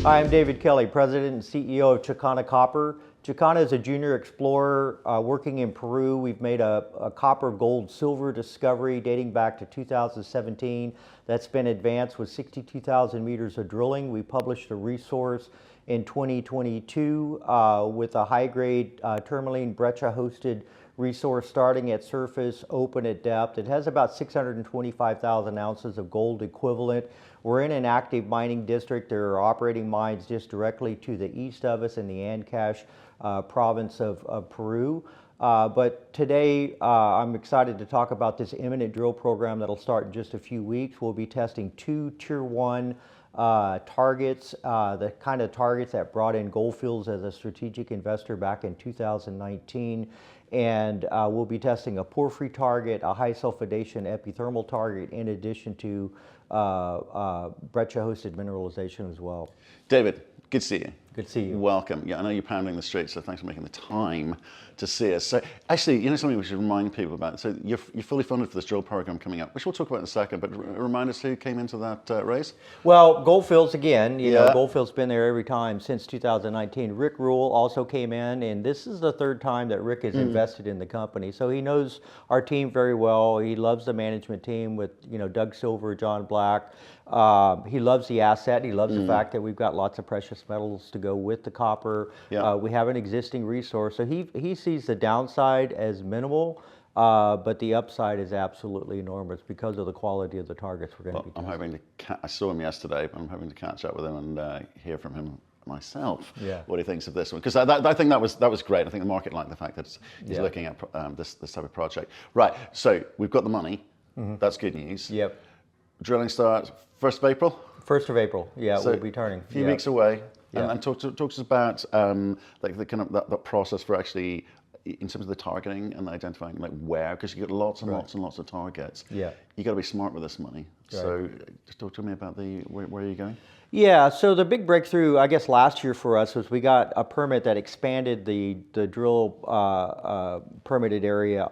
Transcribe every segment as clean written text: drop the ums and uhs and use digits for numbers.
Hi, I'm David Kelley, President and CEO of Chakana Copper. Chakana is a junior explorer working in Peru. We've made a copper, gold, silver discovery dating back to 2017 that's been advanced with 62,000 meters of drilling. We published a resource in 2022 with a high-grade tourmaline breccia-hosted resource starting at surface, open at depth. It has about 625,000 ounces of gold equivalent. We're in an active mining district. There are operating mines just directly to the east of us in the Ancash province of Peru. But today I'm excited to talk about this imminent drill program that'll start in just a few weeks. We'll be testing two Tier 1 targets, the kind of targets that brought in Goldfields as a strategic investor back in 2019. And we'll be testing a porphyry target, a high-sulphidation epithermal target, in addition to breccia-hosted mineralization as well. David, good to see you. Good to see you. Welcome. Yeah, I know you're pounding the streets, so thanks for making the time to see us. So actually, you know something we should remind people about? So you're fully funded for this drill program coming up, which we'll talk about in a second, but remind us who came into that race? Well, Goldfields again, you know, Goldfields been there every time since 2019. Rick Rule also came in, and this is the third time that Rick has invested in the company. So he knows our team very well. He loves the management team with, you know, Doug Silver, John Black. He loves the asset. He loves the fact that we've got lots of precious metals to go with the copper. We have an existing resource. So he sees the downside as minimal, but the upside is absolutely enormous because of the quality of the targets we're going to be testing. I'm hoping to, I saw him yesterday, but I'm hoping to catch up with him and hear from him myself what he thinks of this one, because I think that was great. I think the market liked the fact that he's looking at this type of project. Right, so we've got the money. That's good news. Drilling starts 1st of April? 1st of April, so we'll be turning. A few weeks away. And talk to us about like the kind of that process for actually, in terms of the targeting and identifying like where, because you get lots and lots and lots of targets. You got to be smart with this money. So just talk to me about where are you going? Yeah, so the big breakthrough, I guess, last year for us was we got a permit that expanded the drill permitted area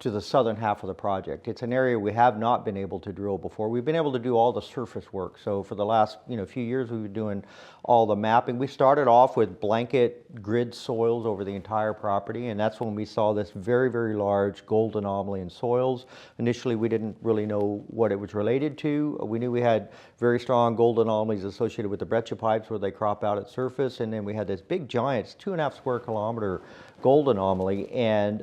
to the southern half of the project. It's an area we have not been able to drill before. We've been able to do all the surface work. So for the last few years, we've been doing all the mapping. We started off with blanket grid soils over the entire property, and that's when we saw this very, very large gold anomaly in soils. Initially, we didn't really know what it was related to. We knew we had very strong gold anomalies associated with the breccia pipes where they crop out at surface, and then we had this big giant 2.5 square kilometer gold anomaly, and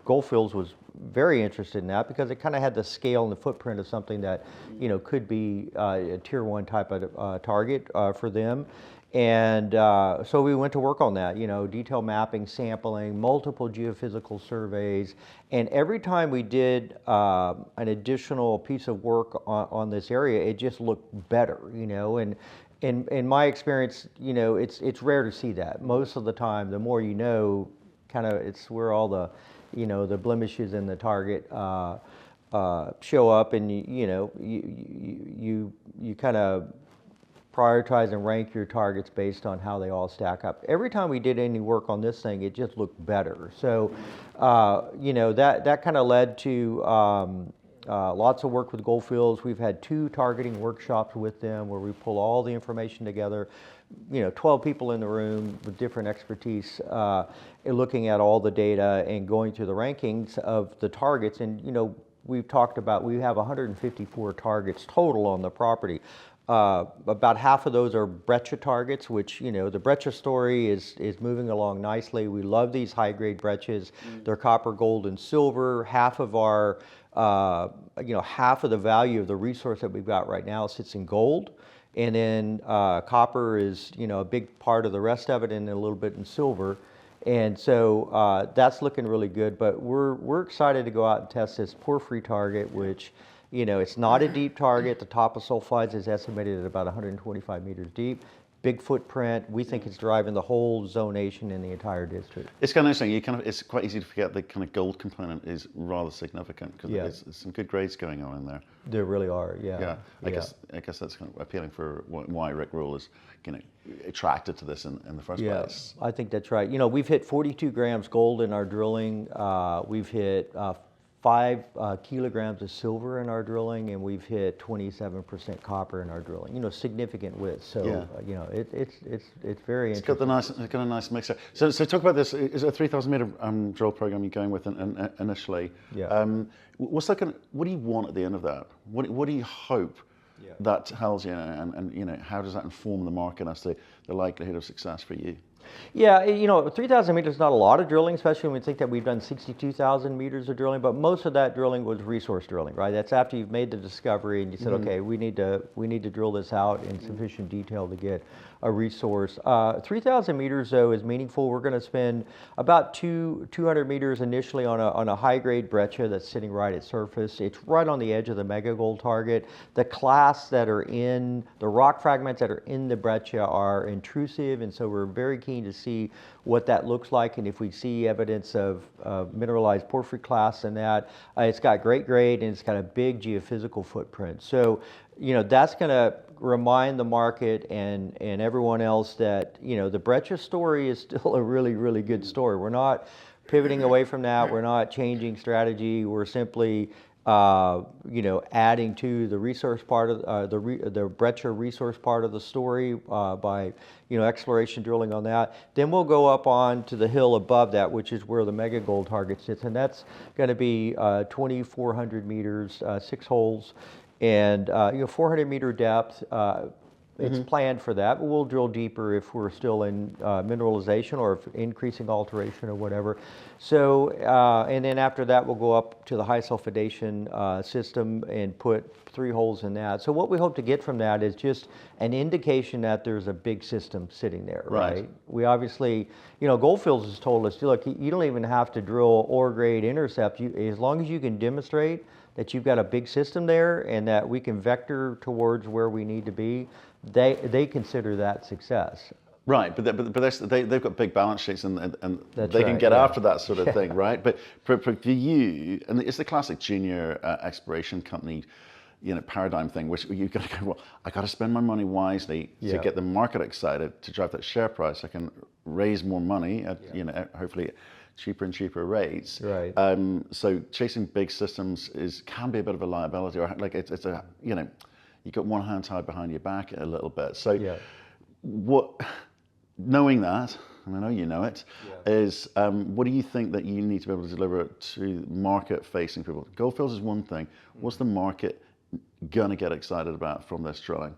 Goldfields was very interested in that because it kind of had the scale and the footprint of something that could be a Tier 1 type of target for them. And so we went to work on that, detail mapping, sampling, multiple geophysical surveys. And every time we did an additional piece of work on this area, it just looked better, And in my experience, it's rare to see that. Most of the time, the more you know, kind of it's where all the, the blemishes in the target show up, and you kind of prioritize and rank your targets based on how they all stack up. Every time we did any work on this thing, it just looked better. So, that kind of led to lots of work with Goldfields. We've had 2 targeting workshops with them where we pull all the information together. 12 people in the room with different expertise, looking at all the data and going through the rankings of the targets. And, we've talked about, we have 154 targets total on the property. About half of those are breccia targets, which, the breccia story is moving along nicely. We love these high-grade breccias. They're copper, gold, and silver. Half of our, half of the value of the resource that we've got right now sits in gold. And then copper is, a big part of the rest of it, and a little bit in silver. And so that's looking really good. But we're excited to go out and test this porphyry target, which, it's not a deep target. The top of sulfides is estimated at about 125 meters deep. Big footprint. We think it's driving the whole zonation in the entire district. It's kind of interesting. It's quite easy to forget the kind of gold component is rather significant because there's some good grades going on in there. There really are. I guess that's kind of appealing for why Rick Rule is attracted to this in the first place. I think that's right. We've hit 42 grams gold in our drilling. We've hit 5 kilograms of silver in our drilling, and we've hit 27% copper in our drilling. You know, significant width. So you know, it's very interesting. It's got a nice mixer. So talk about this. Is it a 3,000 meter drill program you're going with initially? Yeah. What's that what do you want at the end of that? What do you hope that tells you, and you know, how does that inform the market as to the likelihood of success for you? Yeah, you know, 3,000 meters is not a lot of drilling, especially when we think that we've done 62,000 meters of drilling, but most of that drilling was resource drilling, right? That's after you've made the discovery and you said, okay, we need to drill this out in sufficient detail to get a resource. 3,000 meters, though, is meaningful. We're going to spend about 200 meters initially on a high-grade breccia that's sitting right at surface. It's right on the edge of the mega gold target. The clasts that are in, the rock fragments that are in the breccia are intrusive, and so we're very keen to see what that looks like, and if we see evidence of mineralized porphyry clasts in that. It's got great grade and it's got a big geophysical footprint. So, you know, that's going to remind the market and everyone else that, you know, the breccia story is still a really, really good story. We're not pivoting away from that. We're not changing strategy. We're simply you know, adding to the resource part of the breccia resource part of the story by, you know, exploration drilling on that. Then we'll go up on to the hill above that, which is where the mega gold target sits, and that's going to be 2,400 meters, 6 holes, and you know, 400 meter depth. It's planned for that, but we'll drill deeper if we're still in mineralization or if increasing alteration or whatever. So, and then after that, we'll go up to the high-sulphidation system and put 3 holes in that. So what we hope to get from that is just an indication that there's a big system sitting there, right? We obviously, you know, Goldfields has told us, look, you don't even have to drill ore grade intercept. As long as you can demonstrate that you've got a big system there and that we can vector towards where we need to be, they consider that success. Right, but they've got big balance sheets and they can right, get after that sort of thing, right? But for you, and it's the classic junior exploration company, you know, paradigm thing, which you've got to go, well, I got to spend my money wisely to get the market excited, to drive that share price. I can raise more money at, you know, hopefully cheaper and cheaper rates. Right. So chasing big systems can be a bit of a liability, or like it's a, you know, you got one hand tied behind your back a little bit. So knowing that, and I know you know it, is what do you think that you need to be able to deliver to market-facing people? Goldfields is one thing. What's the market going to get excited about from this drilling?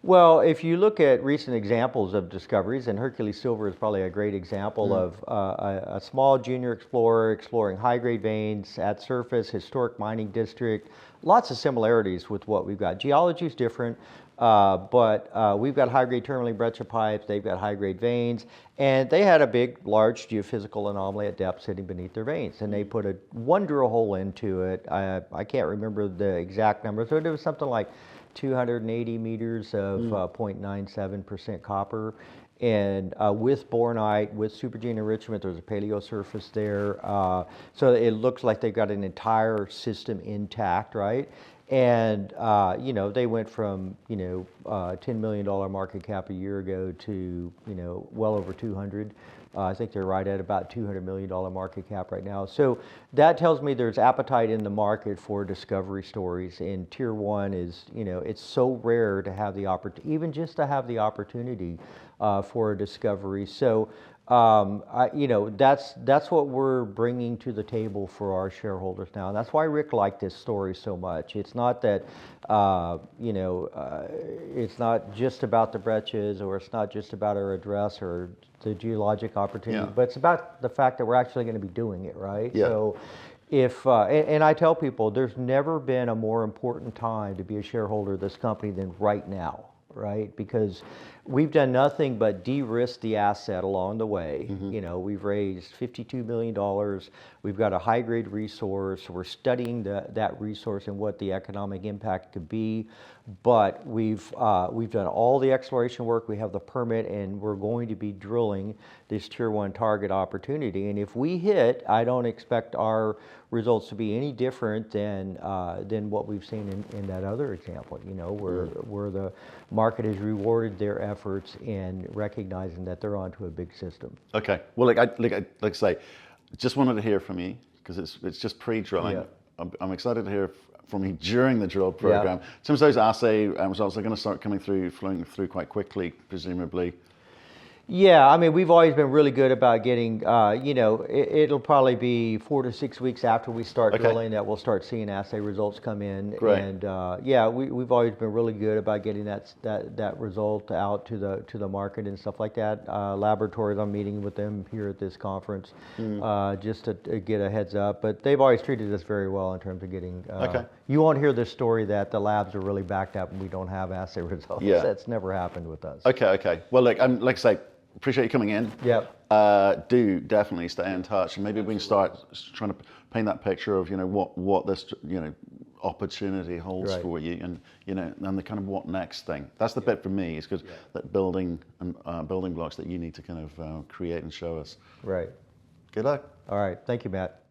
Well, if you look at recent examples of discoveries, and Hercules Silver is probably a great example of a small junior explorer exploring high-grade veins at surface, historic mining district, lots of similarities with what we've got. Geology is different, but we've got high-grade tourmaline breccia pipes, they've got high-grade veins, and they had a big, large geophysical anomaly at depth sitting beneath their veins, and they put one drill hole into it. I can't remember the exact number, so it was something like 280 meters of 0.97% copper, and with bornite, with supergene enrichment. There's a paleo surface there, so it looks like they've got an entire system intact, right? And you know, they went from, you know, $10 million market cap a year ago to, you know, well over 200. I think they're right at about $200 million market cap right now. So that tells me there's appetite in the market for discovery stories. And tier 1 is, you know, it's so rare to have the opportunity, even just to have the opportunity for a discovery. So, you know, that's what we're bringing to the table for our shareholders now. And that's why Rick liked this story so much. It's not that, you know, it's not just about the breccias, or it's not just about our address or the geologic opportunity, but it's about the fact that we're actually going to be doing it, right? So if, and I tell people, there's never been a more important time to be a shareholder of this company than right now, right? Because we've done nothing but de-risk the asset along the way. You know, we've raised $52 million. We've got a high-grade resource. We're studying that resource and what the economic impact could be. But we've done all the exploration work. We have the permit, and we're going to be drilling this tier 1 target opportunity. And if we hit, I don't expect our results to be any different than what we've seen in that other example. You know, where the market has rewarded their efforts in recognizing that they're onto a big system. Okay. Well, like I say, just wanted to hear from you. because it's just pre-drilling. Yeah. I'm excited to hear from you during the drill program. Some of those assay results are going to start coming through, flowing through quite quickly, presumably. Yeah, I mean, we've always been really good about getting, you know, it'll probably be 4 to 6 weeks after we start drilling that we'll start seeing assay results come in. Great. And yeah, we've always been really good about getting that result out to the market and stuff like that. Laboratories, I'm meeting with them here at this conference just to get a heads up. But they've always treated us very well in terms of getting. You won't hear this story that the labs are really backed up and we don't have assay results. Yeah. That's never happened with us. Okay. Well, look, like I say, appreciate you coming in. Yeah. Do definitely stay in touch, and maybe we can start trying to paint that picture of, you know, what this, you know, opportunity holds for you, and, you know, and the kind of what next thing. That's the bit for me, is because that building and building blocks that you need to kind of create and show us. Right. Good luck. All right. Thank you, Matt.